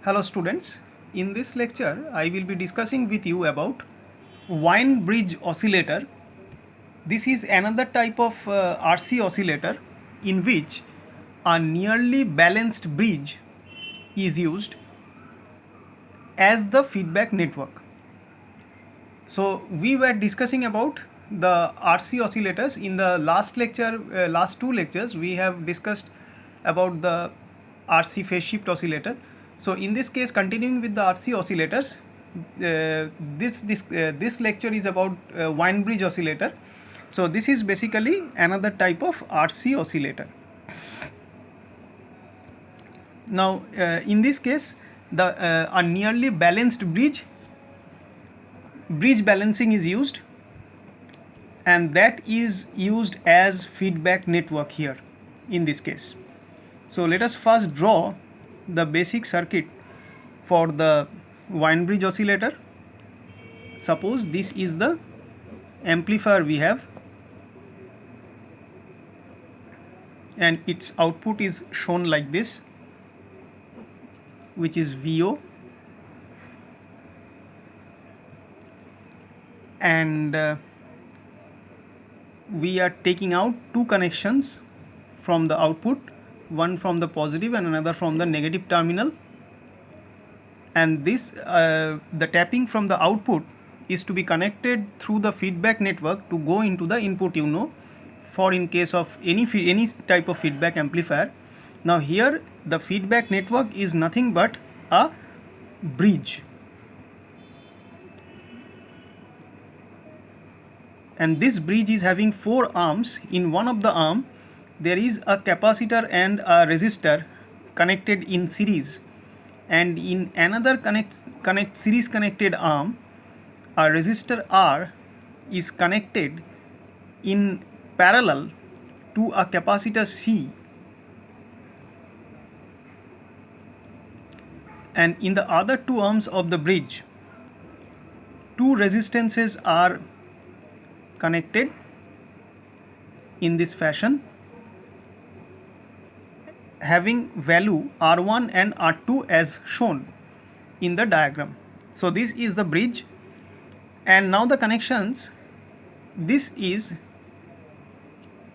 Hello students, in this lecture I will be discussing with you about Wien bridge oscillator. This is another type of RC oscillator in which a nearly balanced bridge is used as the feedback network. So we were discussing about the RC oscillators in the last lecture, last two lectures we have discussed about the RC phase shift oscillator. So in this case, continuing with the RC oscillators, this lecture is about Wien bridge oscillator. So this is basically another type of RC oscillator. Now in this case, the a nearly balanced bridge balancing is used, and that is used as feedback network here in this case. So let us first draw the basic circuit for the Wien bridge oscillator. Suppose this is the amplifier we have, and its output is shown like this, which is VO, and we are taking out two connections from the output, one from the positive and another from the negative terminal, and this the tapping from the output is to be connected through the feedback network to go into the input, for in case of any type of feedback amplifier. Now here the feedback network is nothing but a bridge, and this bridge is having four arms. In one of the arm there is a capacitor and a resistor connected in series, and in another series connected arm a resistor R is connected in parallel to a capacitor C, and in the other two arms of the bridge two resistances are connected in this fashion, having value R1 and R2 as shown in the diagram. So this is the bridge, and now the connections, this is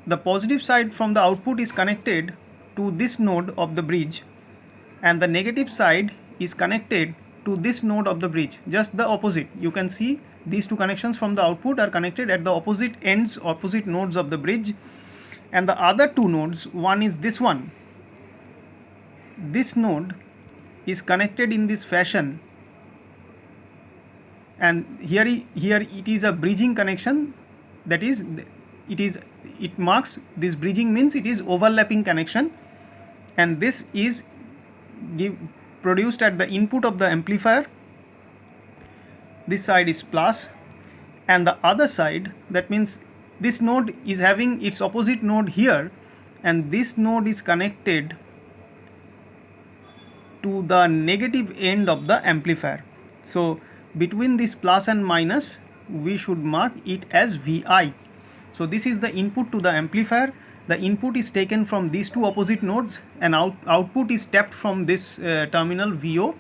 the positive side from the output is connected to this node of the bridge, and the negative side is connected to this node of the bridge, just the opposite. You can see these two connections from the output are connected at the opposite ends, opposite nodes of the bridge, and the other two nodes, one is this one, this node is connected in this fashion, and here it is a bridging connection, that is it marks this bridging means it is overlapping connection, and this is produced at the input of the amplifier. This side is plus, and the other side, that means this node is having its opposite node here, and this node is connected to the negative end of the amplifier. So between this plus and minus we should mark it as Vi. So this is the input to the amplifier. The input is taken from these two opposite nodes, and output is tapped from this terminal VO,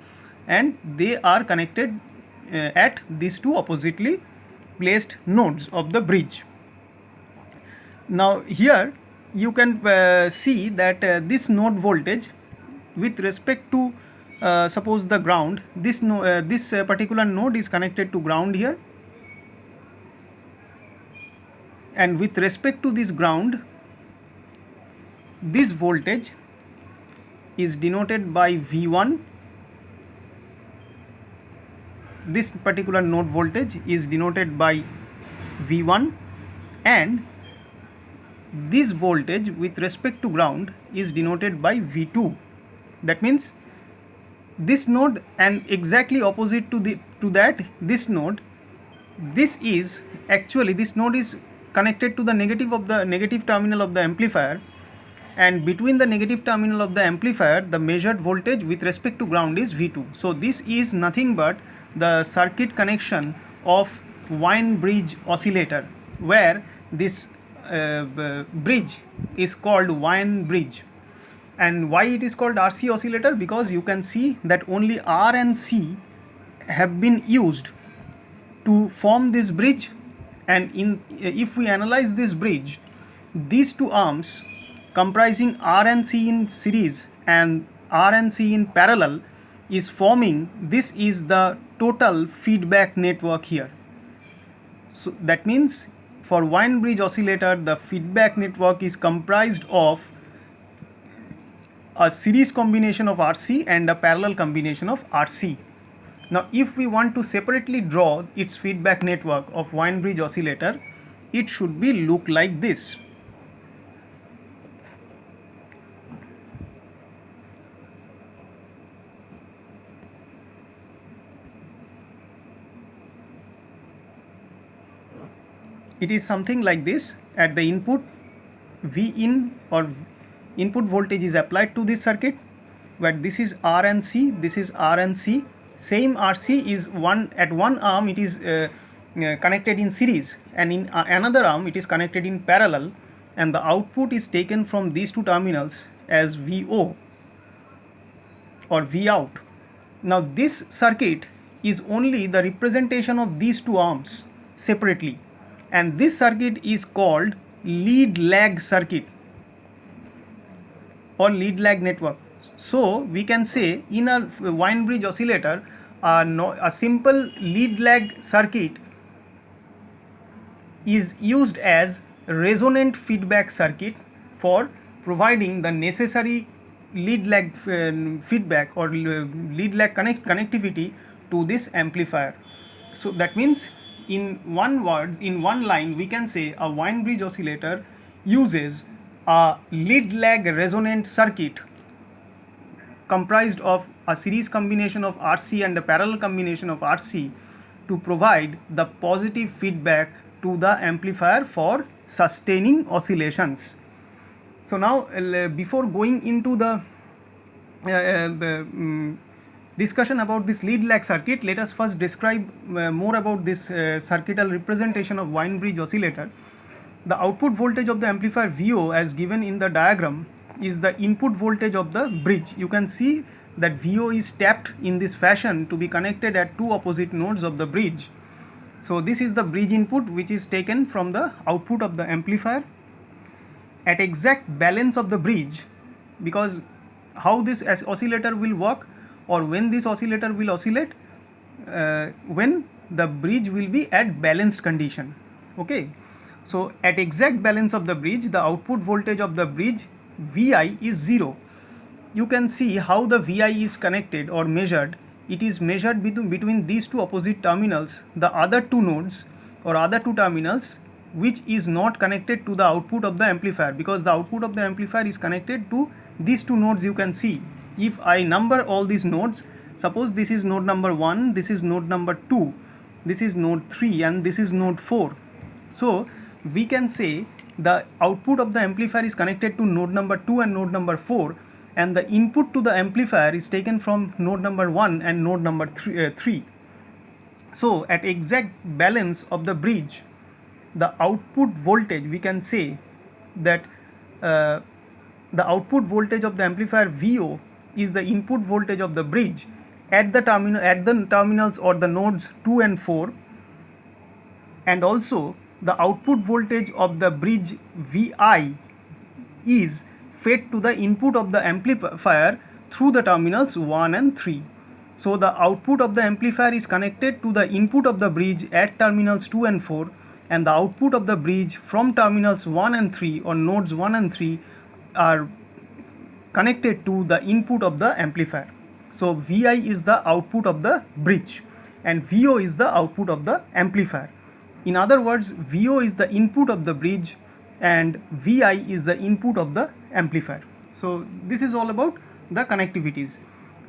and they are connected at these two oppositely placed nodes of the bridge. Now here you can see that this node voltage with respect to suppose the ground, this particular node is connected to ground here, and with respect to this ground, this voltage is denoted by V1. This particular node voltage is denoted by V1, and this voltage with respect to ground is denoted by V2. That means this node, and exactly opposite to that this node, this is actually, this node is connected to the negative terminal of the amplifier, and between the negative terminal of the amplifier the measured voltage with respect to ground is V2. So this is nothing but the circuit connection of Wien bridge oscillator, where this bridge is called Wien bridge, And why it is called RC oscillator? Because you can see that only R and C have been used to form this bridge, and if we analyze this bridge, these two arms comprising R and C in series and R and C in parallel is forming, this is the total feedback network here. So that means for Wien bridge oscillator, the feedback network is comprised of a series combination of RC and a parallel combination of RC. Now if we want to separately draw its feedback network of Wien bridge oscillator, it should be look like this. It is something like this. At the input, V in or input voltage is applied to this circuit, where this is R and C, this is R and C. Same RC is at one arm it is connected in series, and in another arm it is connected in parallel, and the output is taken from these two terminals as VO or V out. Now this circuit is only the representation of these two arms separately, and this circuit is called lead lag circuit or lead lag network. So we can say in a Wien bridge oscillator, a simple lead lag circuit is used as resonant feedback circuit for providing the necessary lead lag feedback or lead lag connectivity to this amplifier. So that means in one line we can say a Wien bridge oscillator uses a lead lag resonant circuit comprised of a series combination of RC and a parallel combination of RC to provide the positive feedback to the amplifier for sustaining oscillations. So now before going into the discussion about this lead lag circuit, let us first describe more about this circuital representation of Wien bridge oscillator. The output voltage of the amplifier VO as given in the diagram is the input voltage of the bridge. You can see that VO is tapped in this fashion to be connected at two opposite nodes of the bridge. So this is the bridge input which is taken from the output of the amplifier. At exact balance of the bridge, because how this oscillator will work or when this oscillator will oscillate, when the bridge will be at balanced condition. Okay, so at exact balance of the bridge, the output voltage of the bridge Vi is 0. You can see how the Vi is connected or measured. It is measured between these two opposite terminals, the other two nodes or other two terminals which is not connected to the output of the amplifier, because the output of the amplifier is connected to these two nodes. You can see if I number all these nodes, suppose this is node number 1, this is node number 2, this is node 3 and this is node 4. So we can say the output of the amplifier is connected to node number 2 and node number 4, and the input to the amplifier is taken from node number 1 and node number 3. So at exact balance of the bridge, the output voltage, we can say that the output voltage of the amplifier VO is the input voltage of the bridge at the terminals or the nodes 2 and 4, and also the output voltage of the bridge Vi is fed to the input of the amplifier through the terminals 1 and 3. So the output of the amplifier is connected to the input of the bridge at terminals 2 and 4, and the output of the bridge from terminals 1 and 3 or nodes 1 and 3 are connected to the input of the amplifier. So Vi is the output of the bridge and VO is the output of the amplifier. In other words, VO is the input of the bridge and Vi is the input of the amplifier. So this is all about the connectivities.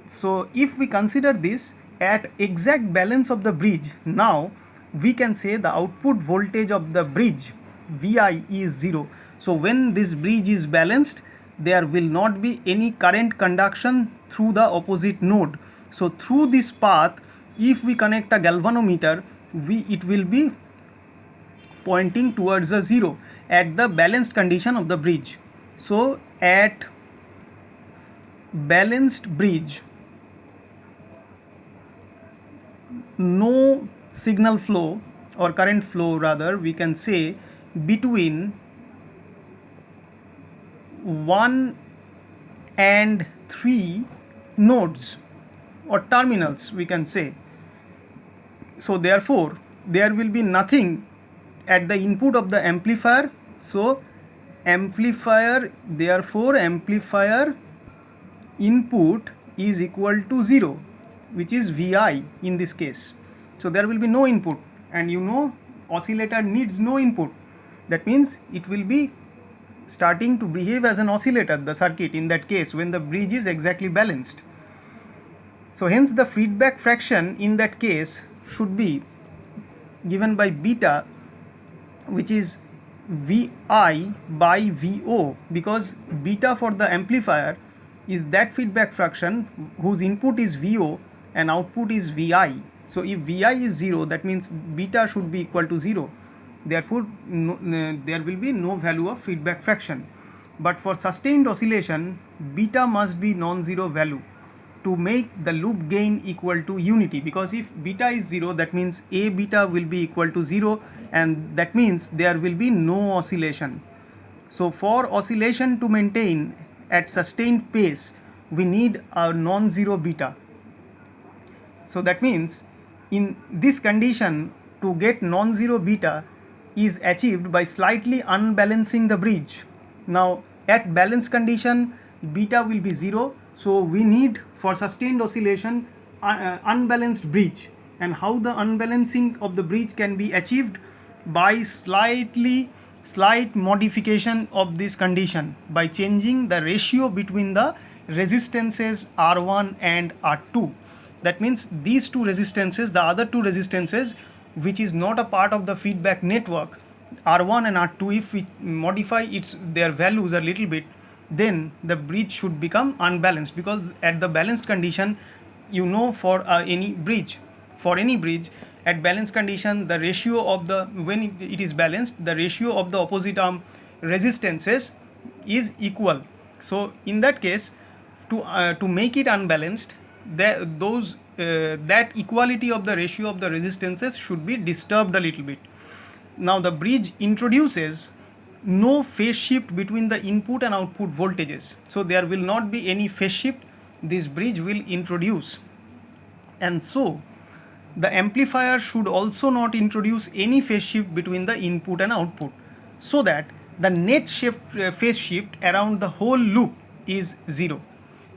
So if we consider this at exact balance of the bridge, now we can say the output voltage of the bridge Vi is 0. So when this bridge is balanced, there will not be any current conduction through the opposite node. So through this path, if we connect a galvanometer, it will be pointing towards a 0 at the balanced condition of the bridge. So at balanced bridge, no signal flow or current flow, rather we can say, between 1 and 3 nodes or terminals, we can say. So therefore there will be nothing at the input of the amplifier. So therefore amplifier input is equal to 0, which is Vi in this case. So there will be no input, and you know oscillator needs no input. That means it will be starting to behave as an oscillator, the circuit, in that case when the bridge is exactly balanced. So hence the feedback fraction in that case should be given by beta, which is Vi by Vo, because beta for the amplifier is that feedback fraction whose input is Vo and output is Vi. So if Vi is 0, that means beta should be equal to 0. Therefore there will be no value of feedback fraction. But for sustained oscillation, beta must be non-zero value to make the loop gain equal to unity, because if beta is 0, that means A beta will be equal to 0, and that means there will be no oscillation. So for oscillation to maintain at sustained pace, we need a non-zero beta. So that means in this condition, to get non-zero beta is achieved by slightly unbalancing the bridge. Now at balance condition, beta will be 0, so we need for sustained oscillation unbalanced bridge. And how the unbalancing of the bridge can be achieved? By slight modification of this condition, by changing the ratio between the resistances R1 and R2. That means these two resistances, the other two resistances which is not a part of the feedback network, R1 and R2, if we modify their values a little bit, then the bridge should become unbalanced, because at the balanced condition, you know, for any bridge at balance condition, the ratio of the, when it is balanced, the ratio of the opposite arm resistances is equal. So in that case, to make it unbalanced, that equality of the ratio of the resistances should be disturbed a little bit. Now the bridge introduces no phase shift between the input and output voltages, so there will not be any phase shift this bridge will introduce. And so the amplifier should also not introduce any phase shift between the input and output, so that the net phase shift around the whole loop is 0.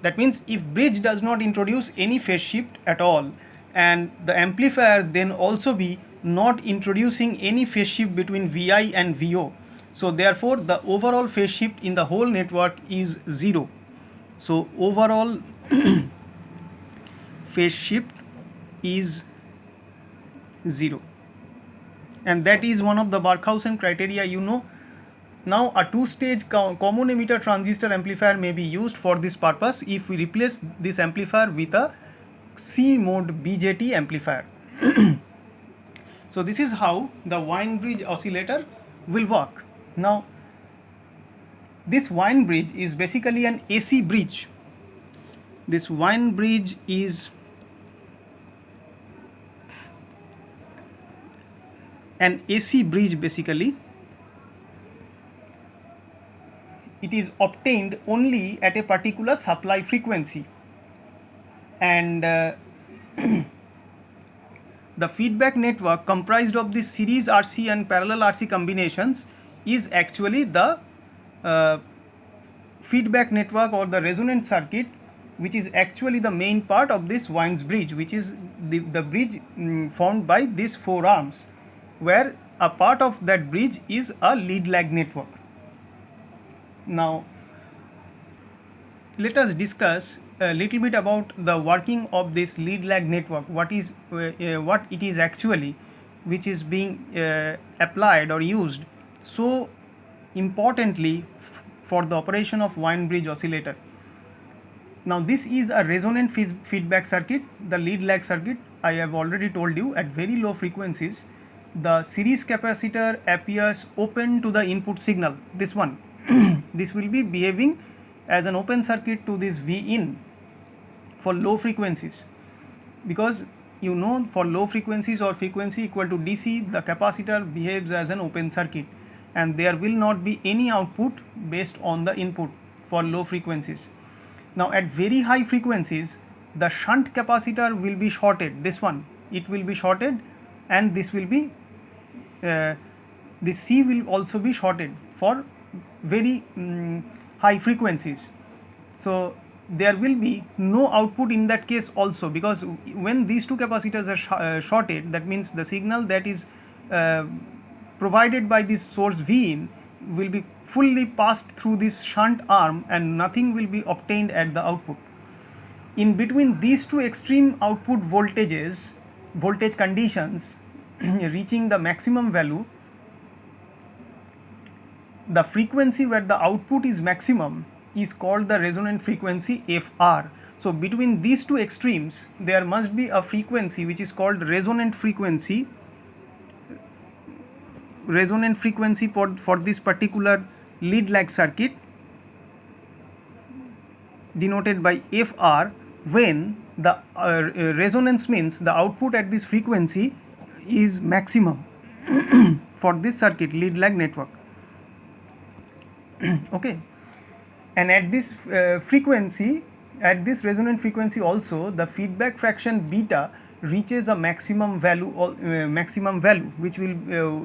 That means if bridge does not introduce any phase shift at all, and the amplifier then also be not introducing any phase shift between Vi and Vo, so therefore the overall phase shift in the whole network is 0. So overall phase shift is 0, and that is one of the Barkhausen criteria, you know. Now a two-stage common emitter transistor amplifier may be used for this purpose if we replace this amplifier with a C-mode BJT amplifier. So this is how the Wien bridge oscillator will work. Now this Wien bridge is basically an AC bridge. This Wien bridge is an AC bridge basically. It is obtained only at a particular supply frequency, and the feedback network comprised of the series RC and parallel RC combinations is actually the feedback network or the resonant circuit, which is actually the main part of this Wien's bridge, which is the bridge formed by these 4 arms, where a part of that bridge is a lead lag network. Now let us discuss a little bit about the working of this lead lag network, what it is actually, which is being applied or used so importantly for the operation of Wien bridge oscillator. Now this is a resonant feedback circuit, the lead lag circuit. I have already told you, at very low frequencies the series capacitor appears open to the input signal, this one. This will be behaving as an open circuit to this V in for low frequencies, because you know for low frequencies or frequency equal to DC, the capacitor behaves as an open circuit and there will not be any output based on the input for low frequencies. Now at very high frequencies, the shunt capacitor will be shorted, this one, it will be shorted, and this will be this C will also be shorted for very high frequencies. So there will be no output in that case also, because when these two capacitors are shorted, that means the signal that is provided by this source V in will be fully passed through this shunt arm and nothing will be obtained at the output. In between these two extreme output voltage conditions reaching the maximum value, the frequency where the output is maximum is called the resonant frequency Fr. So between these two extremes there must be a frequency which is called resonant frequency for this particular lead lag circuit, denoted by Fr, when the resonance means the output at this frequency is maximum for this circuit lead lag network. Okay, and at this frequency, at this resonant frequency also, the feedback fraction beta reaches a maximum value, which will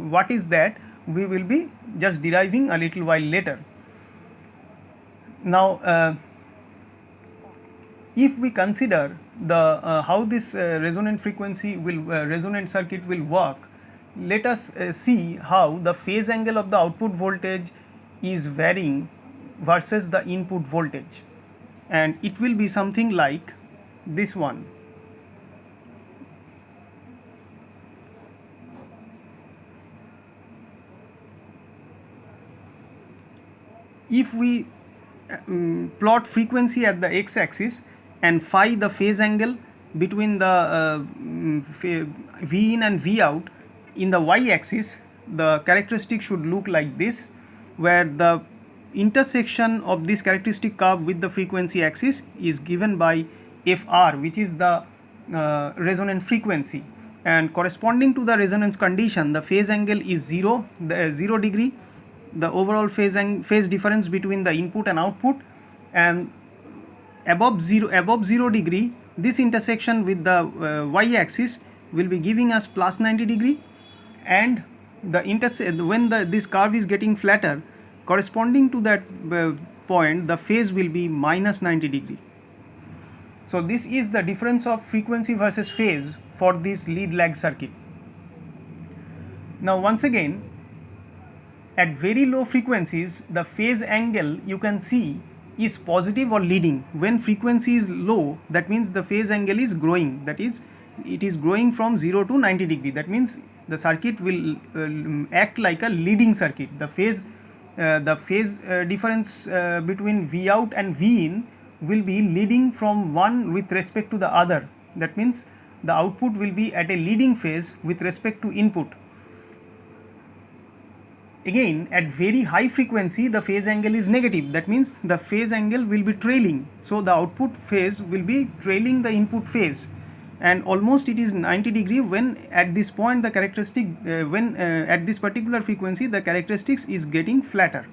what is that we will be just deriving a little while later. Now if we consider the how this resonant frequency will resonant circuit will work, let us see how the phase angle of the output voltage is varying versus the input voltage, and it will be something like this one. If we plot frequency at the x-axis and phi the phase angle between the V in and V out in the y-axis, the characteristic should look like this, where the intersection of this characteristic curve with the frequency axis is given by Fr, which is the resonant frequency, and corresponding to the resonance condition the phase angle is 0 degree, the overall phase difference between the input and output, and above 0 degree this intersection with the y-axis will be giving us plus 90 degree, and the when this curve is getting flatter, corresponding to that point the phase will be minus 90 degree. So this is the difference of frequency versus phase for this lead lag circuit. Now once again, at very low frequencies the phase angle you can see is positive or leading. When frequency is low, that means the phase angle is growing, that is it is growing from 0 to 90 degree, that means the circuit will act like a leading circuit. The phase difference between V out and V in will be leading from one with respect to the other, that means the output will be at a leading phase with respect to input. Again, at very high frequency the phase angle is negative, that means the phase angle will be trailing, so the output phase will be trailing the input phase, and almost it is 90 degree when at this point the characteristic at this particular frequency the characteristics is getting flatter.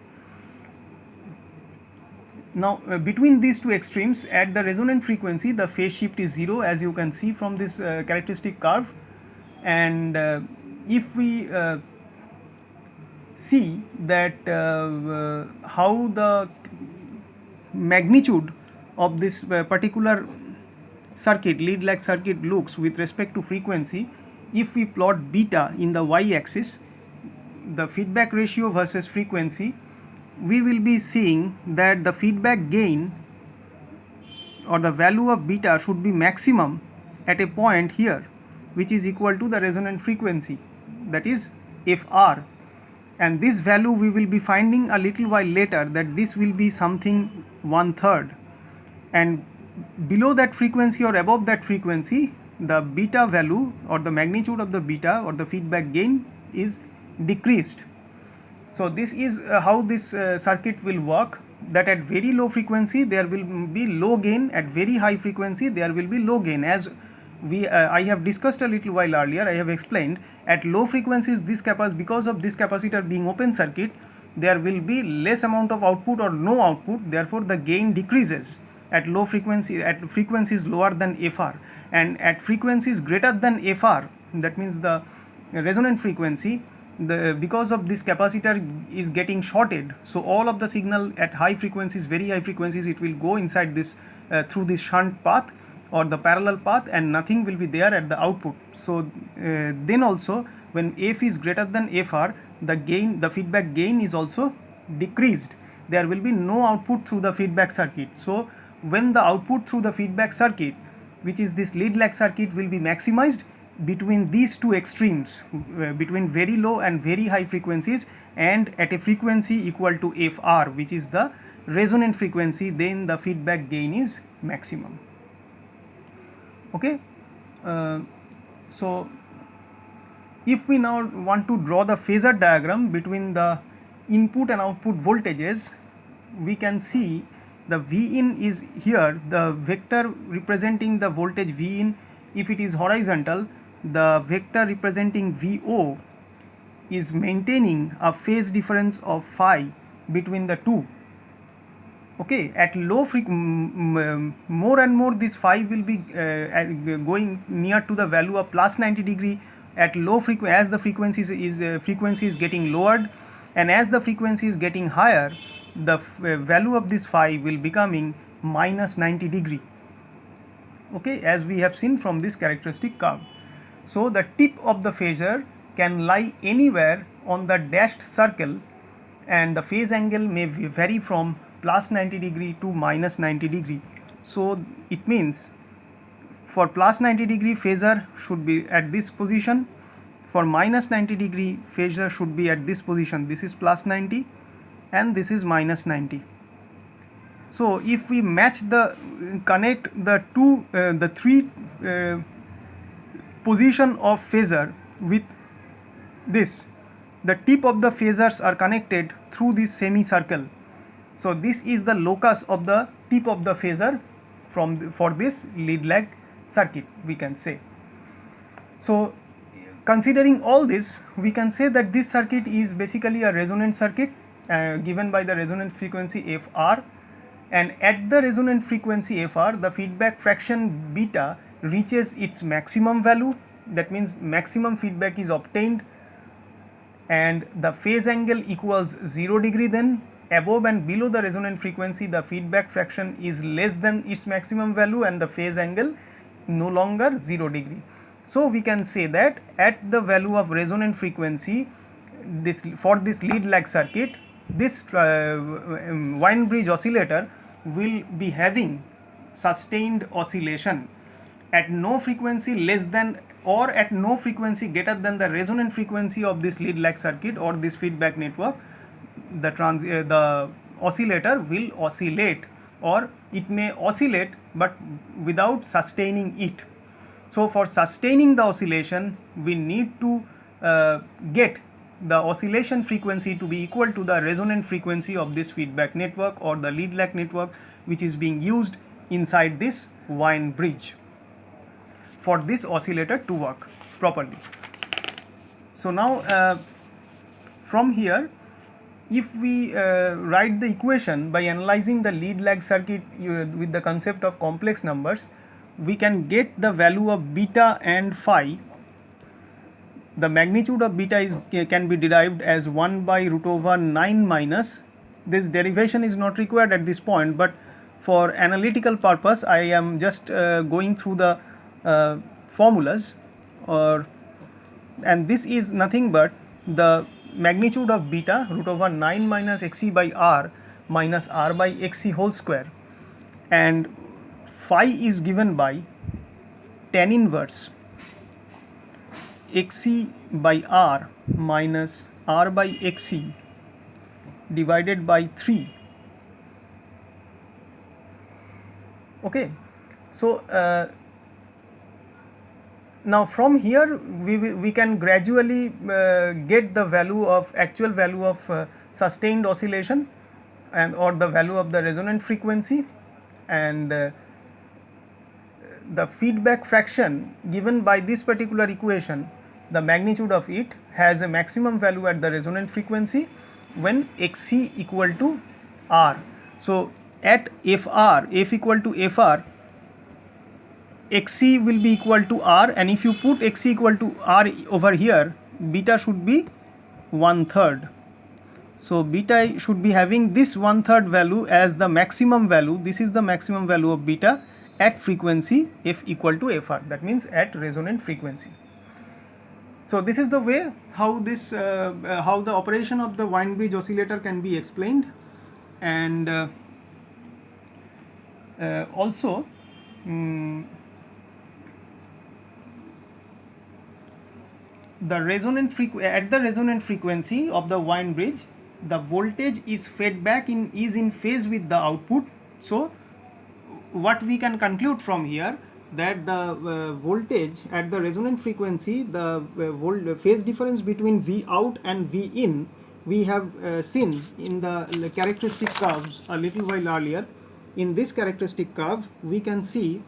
Now between these two extremes at the resonant frequency the phase shift is 0, as you can see from this characteristic curve, and if we see that how the magnitude of this particular circuit lead lag circuit looks with respect to frequency, if we plot beta in the y-axis, the feedback ratio versus frequency, we will be seeing that the feedback gain or the value of beta should be maximum at a point here which is equal to the resonant frequency, that is Fr, and this value we will be finding a little while later that this will be something 1/3, and below that frequency or above that frequency the beta value or the magnitude of the beta or the feedback gain is decreased. So this is how this circuit will work that at very low frequency there will be low gain, at very high frequency there will be low gain. As I have discussed a little while earlier, I have explained at low frequencies because of this capacitor being open circuit, there will be less amount of output or no output, therefore the gain decreases at low frequency, at frequencies lower than FR, and at frequencies greater than FR, that means the resonant frequency, because of this capacitor is getting shorted, so all of the signal at high frequencies, very high frequencies, it will go inside this through this shunt path or the parallel path, and nothing will be there at the output. So then also when F is greater than FR, the feedback gain is also decreased. There will be no output through the feedback circuit. So when the output through the feedback circuit, which is this lead lag circuit, will be maximized between these two extremes, between very low and very high frequencies, and at a frequency equal to FR, which is the resonant frequency, then the feedback gain is maximum. Okay, so if we now want to draw the phasor diagram between the input and output voltages, we can see the Vin is here, the vector representing the voltage Vin. If it is horizontal, the vector representing VO is maintaining a phase difference of phi between the two. Okay, at low more and more this phi will be going near to the value of plus 90 degree at low frequency, as the frequency is getting lowered, and as the frequency is getting higher, the value of this phi will becoming minus 90 degree. Okay, as we have seen from this characteristic curve. So the tip of the phasor can lie anywhere on the dashed circle, and the phase angle may vary from plus 90 degree to minus 90 degree. So it means for plus 90 degree phasor should be at this position, for minus 90 degree phasor should be at this position. This is plus 90 and this is minus 90. So if we connect the three position of phasor with this, the tip of the phasors are connected through this semicircle. So this is the locus of the tip of the phasor for this lead lag circuit, we can say. So considering all this, we can say that this circuit is basically a resonant circuit given by the resonant frequency Fr, and at the resonant frequency Fr, the feedback fraction beta reaches its maximum value, that means maximum feedback is obtained, and the phase angle equals 0 degree. Then above and below the resonant frequency, the feedback fraction is less than its maximum value and the phase angle no longer 0 degree. So we can say that at the value of resonant frequency, for this lead lag circuit, this Wien-Bridge oscillator will be having sustained oscillation at no frequency less than or at no frequency greater than the resonant frequency of this lead lag circuit or this feedback network. The oscillator will oscillate, or it may oscillate but without sustaining it. So for sustaining the oscillation, we need to get the oscillation frequency to be equal to the resonant frequency of this feedback network or the lead lag network, which is being used inside this Wien-Bridge for this oscillator to work properly. So now from here, if we write the equation by analyzing the lead lag circuit with the concept of complex numbers, we can get the value of beta and phi. The magnitude of beta can be derived as 1 by root over 9 minus. This derivation is not required at this point, but for analytical purpose I am just going through the formulas, and this is nothing but the magnitude of beta root over 9 minus xc by r minus r by xc whole square, and phi is given by tan inverse xc by r minus r by xc divided by 3. Okay, so now from here we can gradually get the actual value of sustained oscillation and or the value of the resonant frequency, and the feedback fraction given by this particular equation, the magnitude of it has a maximum value at the resonant frequency when xc equal to r. So, at fr, f equal to fr, xc will be equal to r, and if you put xc equal to r over here, beta should be 1/3. So, beta should be having this 1/3 value as the maximum value. This is the maximum value of beta at frequency f equal to fr, that means at resonant frequency. So, this is the way how this how the operation of the Wien-Bridge oscillator can be explained, and also the resonant at the resonant frequency of the Wien-Bridge, the voltage is fed back is in phase with the output. So, what we can conclude from here, that the voltage at the resonant frequency, the phase difference between V out and V in, we have seen in the characteristic curves a little while earlier. In this characteristic curve, we can see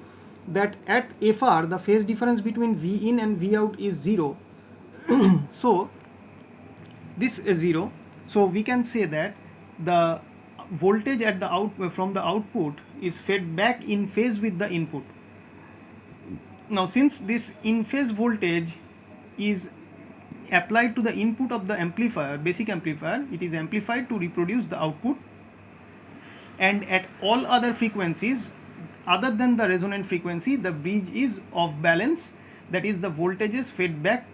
that at FR the phase difference between V in and V out is 0. So, this is 0. So, we can say that the voltage at the from the output is fed back in phase with the input. Now, since this in phase voltage is applied to the input of the amplifier, basic amplifier, it is amplified to reproduce the output, and at all other frequencies other than the resonant frequency, the bridge is off balance, that is the voltages fed back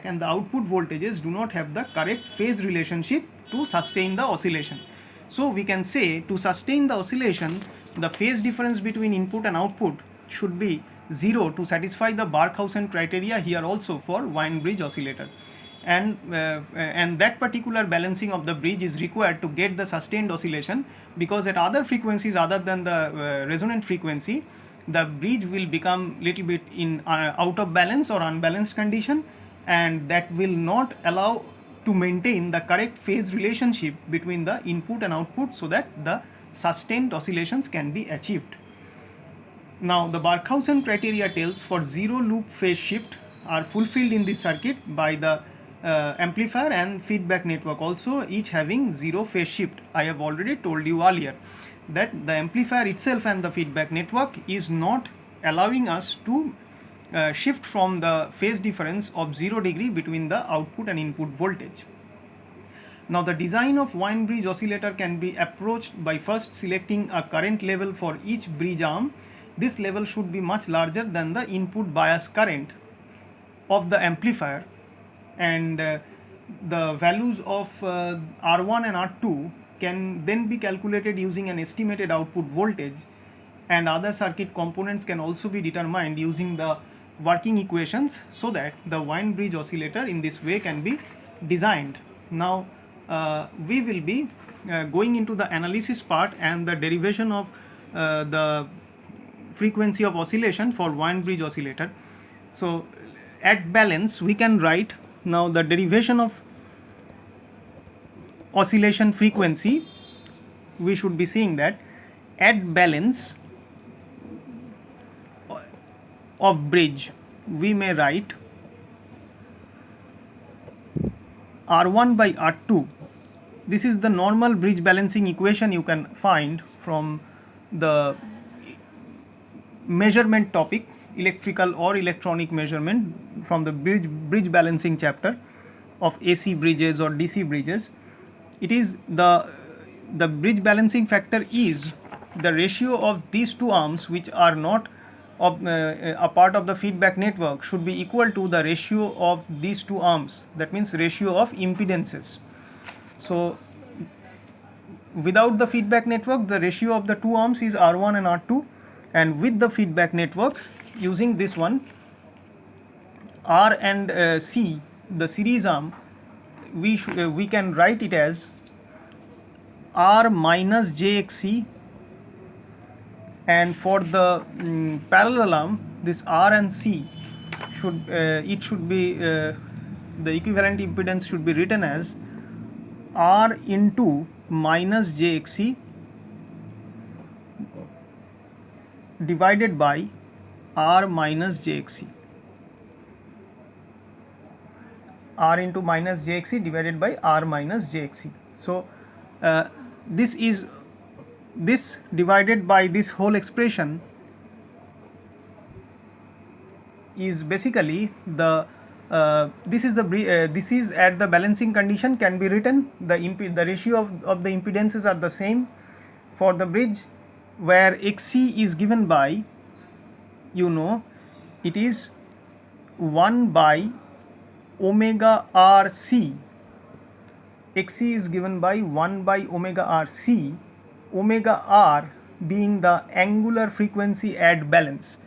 and the output voltages do not have the correct phase relationship to sustain the oscillation. So, we can say to sustain the oscillation, the phase difference between input and output should be 0 to satisfy the Barkhausen criteria here also for Wien-Bridge oscillator, and that particular balancing of the bridge is required to get the sustained oscillation, because at other frequencies other than the resonant frequency, the bridge will become little bit in out of balance or unbalanced condition, and that will not allow to maintain the correct phase relationship between the input and output, so that the sustained oscillations can be achieved. Now, the Barkhausen criteria tells for zero loop phase shift are fulfilled in this circuit by the amplifier and feedback network also, each having zero phase shift. I have already told you earlier that the amplifier itself and the feedback network is not allowing us to shift from the phase difference of 0 degree between the output and input voltage. Now, the design of Wien-Bridge oscillator can be approached by first selecting a current level for each bridge arm. This level should be much larger than the input bias current of the amplifier, and the values of R1 and R2 can then be calculated using an estimated output voltage, and other circuit components can also be determined using the working equations, so that the Wien-Bridge oscillator in this way can be designed. Now, we will be going into the analysis part and the derivation of the frequency of oscillation for Wien-Bridge oscillator. So, at balance we can write now the derivation of oscillation frequency. We should be seeing that at balance of bridge we may write R1 by R2. This is the normal bridge balancing equation you can find from the measurement topic, electrical or electronic measurement, from the bridge balancing chapter of AC bridges or DC bridges. It is the bridge balancing factor is the ratio of these two arms which are not a part of the feedback network should be equal to the ratio of these two arms, that means ratio of impedances. So, without the feedback network the ratio of the two arms is R1 and R2, and with the feedback network using this one R and C, the series arm, we can write it as R minus JXC, and for the parallel arm this R and C should it should be the equivalent impedance should be written as R into minus jxc divided by r minus jxc. R into minus jxc divided by r minus jxc. So this divided by this whole expression is basically the this is at the balancing condition can be written. The ratio of the impedances are the same for the bridge, where xc is given by, it is 1 by omega rc. xc is given by 1 by omega rc, omega r being the angular frequency at balance.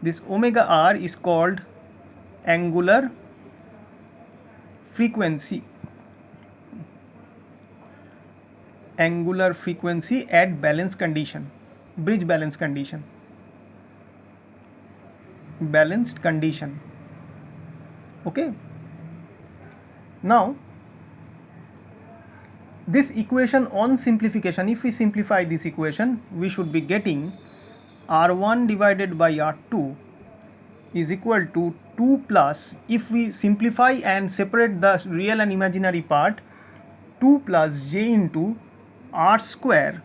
This omega r is called angular frequency at balance condition, bridge balance condition, balanced condition. Okay. Now this equation on simplification, if we simplify this equation, we should be getting R1 divided by R2 is equal to 2 plus, if we simplify and separate the real and imaginary part, 2 plus j into r square.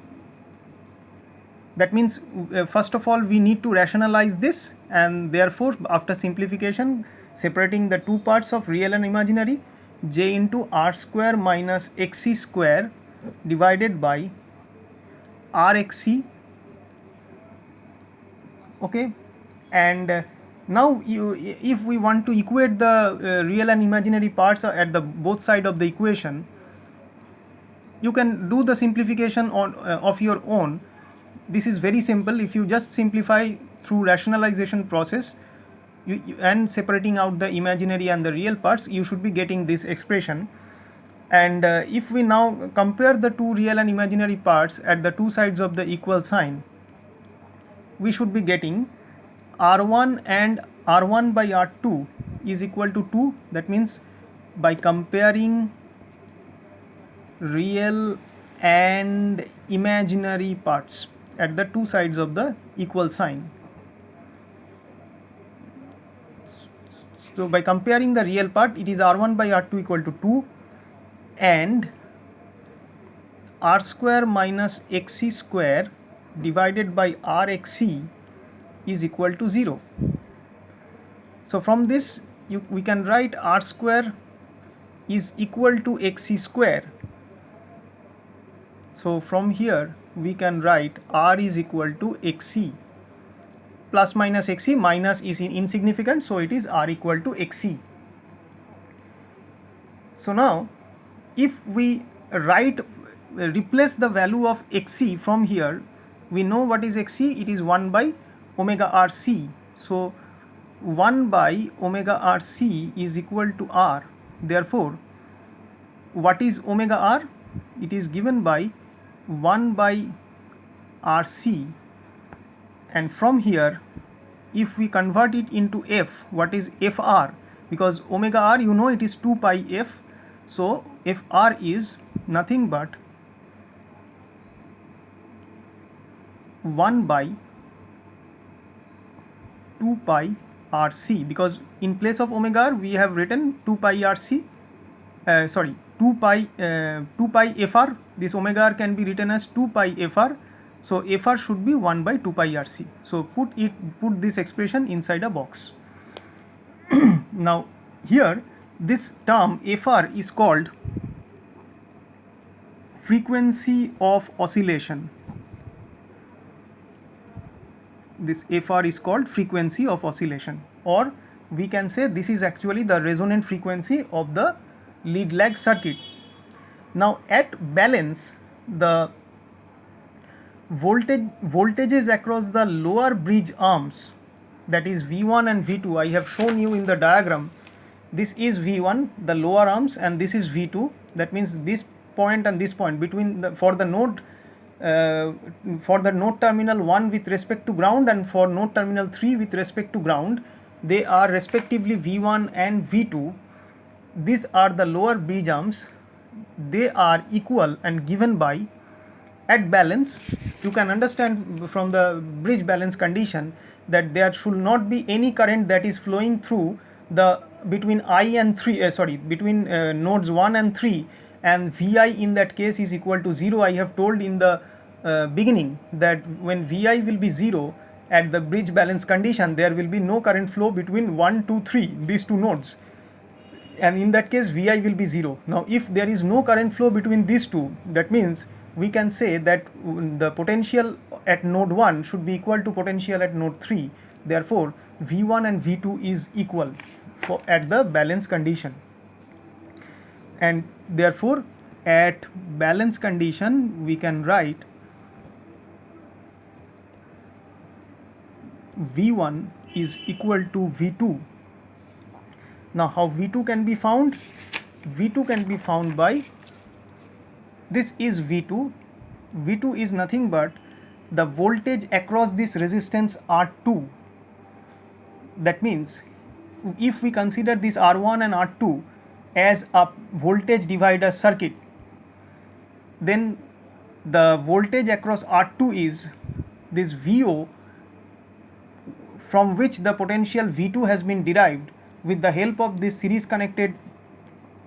That means first of all we need to rationalize this, and therefore after simplification, separating the two parts of real and imaginary, j into r square minus xc square divided by rxc. Okay. And now if we want to equate the real and imaginary parts at the both side of the equation, you can do the simplification of your own. This is very simple. If you just simplify through rationalization process and separating out the imaginary and the real parts, you should be getting this expression. And if we now compare the two real and imaginary parts at the two sides of the equal sign, we should be getting R1 and R1 by R2 is equal to 2. That means by comparing real and imaginary parts at the two sides of the equal sign. So by comparing the real part, it is R1 by R2 equal to 2 and r square minus xc square divided by rxc is equal to 0. So from this we can write r square is equal to xc square. So from here we can write r is equal to xc plus minus xc, minus is insignificant, so it is r equal to xc. So now if we replace the value of xc from here, we know what is xc, it is 1 by omega rc. So 1 by omega rc is equal to r. Therefore what is omega r? It is given by 1 by rc, and from here if we convert it into f, what is fr? Because omega r, it is 2 pi f, so fr is nothing but 1 by 2 pi rc, because in place of omega r we have written 2 pi rc, 2 pi fr. This omega r can be written as 2 pi fr, so fr should be 1 by 2 pi rc. So put this expression inside a box. Now here this term fr is called frequency of oscillation. This fr is called frequency of oscillation, or we can say this is actually the resonant frequency of the lead lag circuit. Now at balance, the voltages across the lower bridge arms, that is V1 and V2, I have shown you in the diagram. This is V1, the lower arms, and this is V2. That means this point and this point between for the node terminal 1 with respect to ground and for node terminal 3 with respect to ground, they are respectively V1 and V2. These are the lower bridge arms. they are equal and given by, at balance, you can understand from the bridge balance condition that there should not be any current that is flowing through the between I and 3 between nodes 1 and 3, and Vi in that case is equal to 0. I have told in the beginning that when Vi will be 0 at the bridge balance condition, there will be no current flow between 1 to 3, these two nodes, and in that case Vi will be 0. Now if there is no current flow between these two, that means we can say that the potential at node 1 should be equal to potential at node 3. Therefore V1 and V2 is equal for at the balance condition, and therefore at balance condition we can write V1 is equal to V2. Now how V2 can be found? V2 can be found by, this is V2. V2 is nothing but the voltage across this resistance R2. That means if we consider this R1 and R2 as a voltage divider circuit, then the voltage across R2 is this VO, from which the potential V2 has been derived with the help of this series connected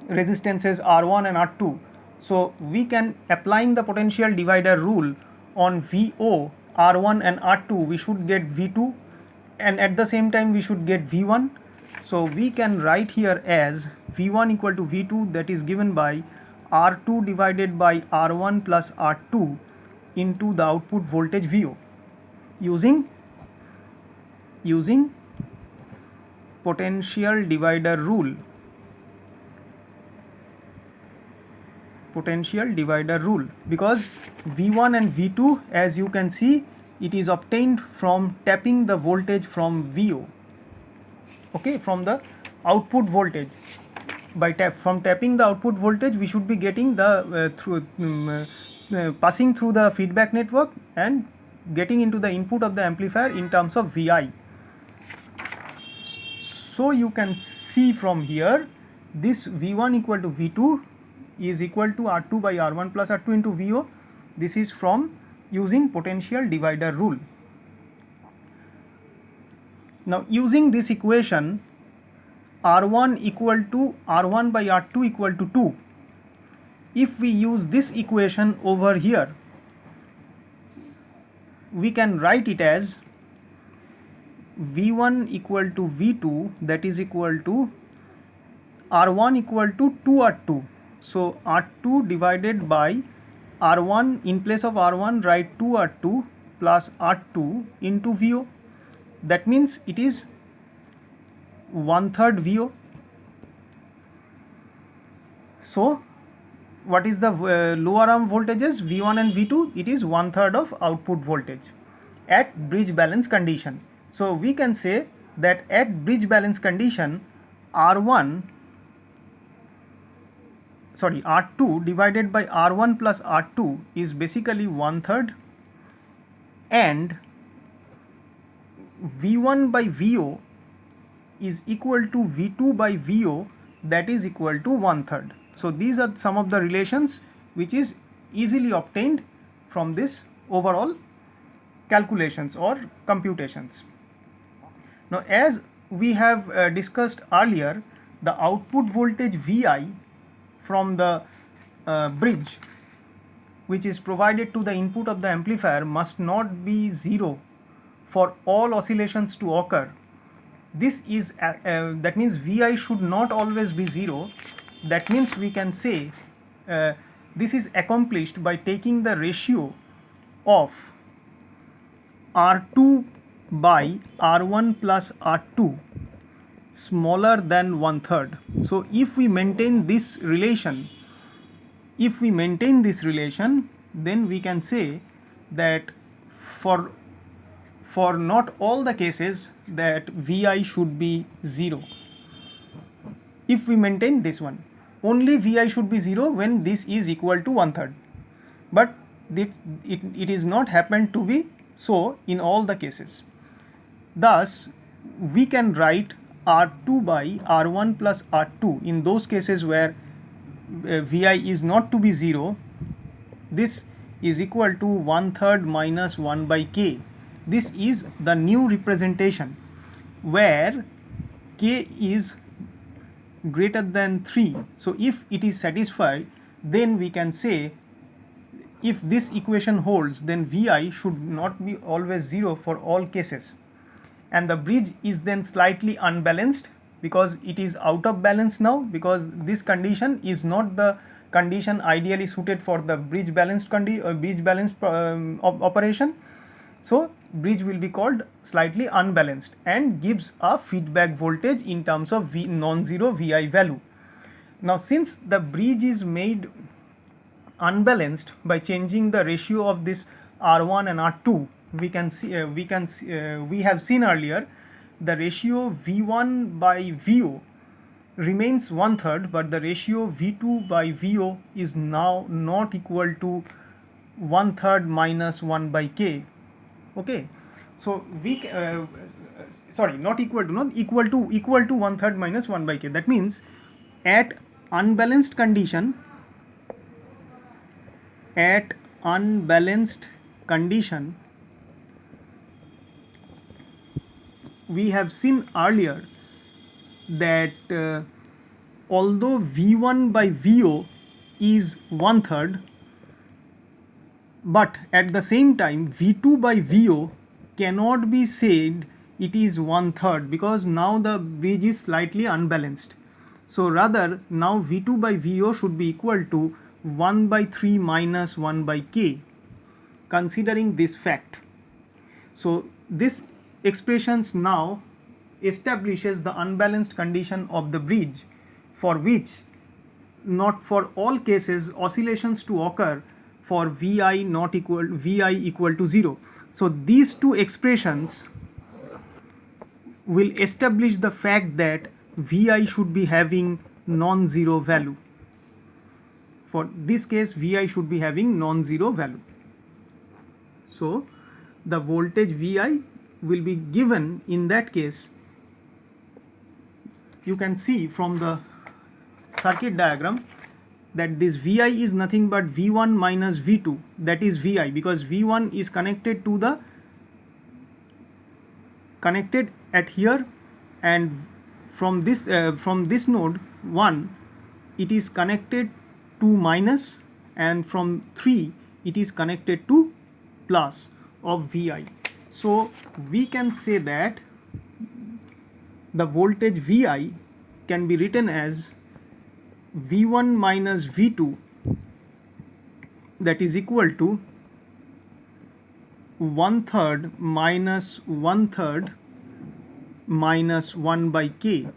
resistances R1 and R2. So we can, applying the potential divider rule on VO, R1 and R2, we should get V2, and at the same time we should get V1. So we can write here as V1 equal to V2, that is given by R2 divided by R1 plus R2 into the output voltage VO, using potential divider rule. Because V1 and V2, as you can see, it is obtained from tapping the voltage from VO, okay, from the output voltage. By tapping the output voltage, we should be getting the passing through the feedback network and getting into the input of the amplifier in terms of Vi. So you can see from here, this V1 equal to V2 is equal to R2 by R1 plus R2 into VO. This is from using potential divider rule. Now using this equation, R1 equal to R1 by R2 equal to 2. If we use this equation over here, we can write it as V1 equal to V2, that is equal to R1 equal to 2R2. So R2 divided by R1, in place of R1 write 2R2 plus R2 into VO. That means it is 1/3 VO. So what is the lower arm voltages, V1 and V2? It is 1/3 of output voltage at bridge balance condition. So we can say that at bridge balance condition, R2 divided by R1 plus R2 is basically 1/3, and V1 by VO is equal to V2 by VO, that is equal to 1/3. So these are some of the relations which is easily obtained from this overall calculations or computations. Now as we have discussed earlier, the output voltage Vi from the bridge which is provided to the input of the amplifier must not be 0 for all oscillations to occur. This is that means Vi should not always be 0. That means we can say this is accomplished by taking the ratio of R2 by R1 plus R2 smaller than 1/3. So if we maintain this relation, then we can say that for not all the cases that Vi should be 0. If we maintain this one, only Vi should be 0 when this is equal to 1/3. But it is not happened to be so in all the cases. Thus, we can write R2 by R1 plus R2 in those cases where Vi is not to be 0, this is equal to 1/3 minus 1 by k. This is the new representation where k is greater than 3. So if it is satisfied, then we can say, if this equation holds, then Vi should not be always 0 for all cases, and the bridge is then slightly unbalanced because it is out of balance now, because this condition is not the condition ideally suited for the bridge balanced operation. So bridge will be called slightly unbalanced and gives a feedback voltage in terms of non-zero Vi value. Now since the bridge is made unbalanced by changing the ratio of this R1 and R2, we have seen earlier the ratio V1 by VO remains 1/3, but the ratio V2 by VO is now not equal to 1/3 minus 1 by k. Okay, so not equal to 1/3 minus 1 by k. That means at unbalanced condition, we have seen earlier that although V1 by VO is 1/3, but at the same time V2 by VO cannot be said it is 1/3, because now the bridge is slightly unbalanced. So rather now V2 by VO should be equal to 1/3 minus 1 by k, considering this fact. So this expressions now establishes the unbalanced condition of the bridge, for which not for all cases oscillations to occur for Vi equal to 0. So these two expressions will establish the fact that Vi should be having non-zero value. For this case, Vi should be having non-zero value. So the voltage Vi will be given in that case. You can see from the circuit diagram that this Vi is nothing but V1 minus V2, that is Vi, because V1 is connected at here, and from this node 1 it is connected to minus, and from 3 it is connected to plus of Vi. So we can say that the voltage Vi can be written as V1 minus V2, that is equal to 1/3 minus 1/3 minus 1 by k.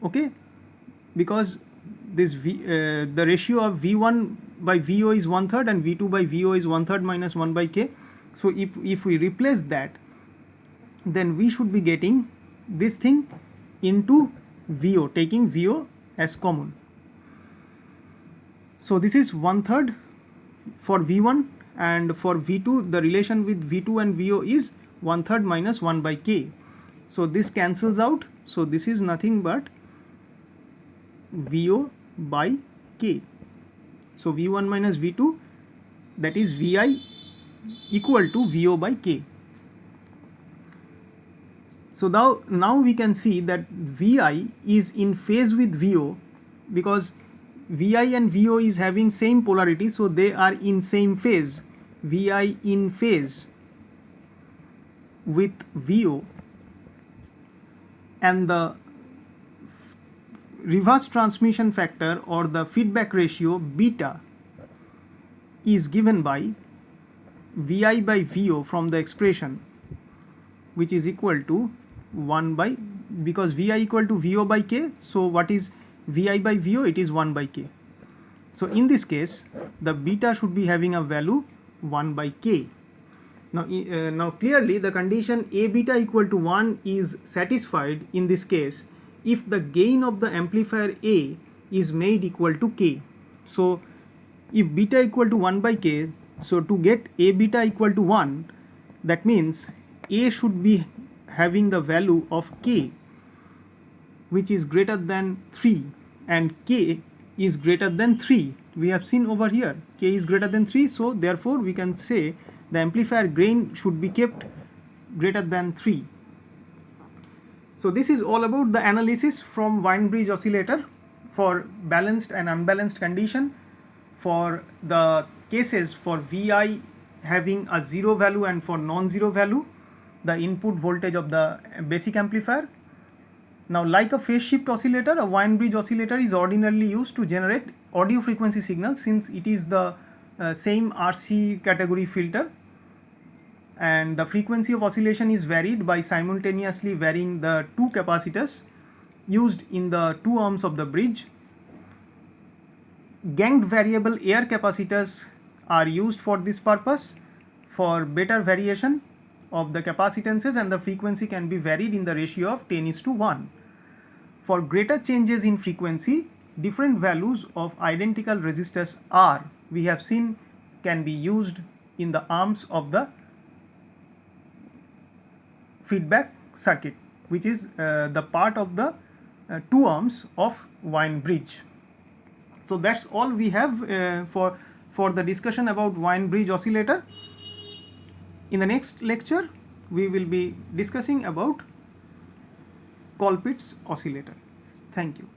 Okay, because this the ratio of V1 by VO is 1/3 and V2 by VO is 1/3 minus 1 by k. So if we replace that, then we should be getting this thing into VO, taking VO as common. So this is 1/3 for V1, and for V2 the relation with V2 and VO is 1/3 minus 1 by k. So this cancels out, so this is nothing but VO by k. So V1 minus V2, that is Vi equal to VO by k. So now we can see that Vi is in phase with VO, because Vi and VO is having same polarity, so they are in same phase. Vi in phase with VO, and the reverse transmission factor or the feedback ratio beta is given by Vi by VO from the expression, which is equal to 1 by, because Vi equal to VO by k, so what is Vi by VO? It is 1 by k. So in this case the beta should be having a value 1 by k. Now clearly the condition A beta equal to 1 is satisfied in this case if the gain of the amplifier A is made equal to k. So if beta equal to 1 by k, so to get A beta equal to 1, that means A should be having the value of k which is greater than 3. and k is greater than 3. We have seen over here k is greater than 3, so therefore we can say the amplifier gain should be kept greater than 3. So this is all about the analysis from Wien-Bridge oscillator for balanced and unbalanced condition. For the cases for Vi having a 0 value and for non-zero value, the input voltage of the basic amplifier. Now, like a phase shift oscillator, a Wien-Bridge oscillator is ordinarily used to generate audio frequency signals, since it is the same RC category filter, and the frequency of oscillation is varied by simultaneously varying the two capacitors used in the two arms of the bridge. Ganked variable air capacitors are used for this purpose for better variation of the capacitances, and the frequency can be varied in the ratio of 10:1. For greater changes in frequency, different values of identical resistors R, we have seen, can be used in the arms of the feedback circuit, which is the part of the two arms of Wien-Bridge. So that's all we have for the discussion about Wien-Bridge oscillator. In the next lecture, we will be discussing about Colpitts oscillator. Thank you.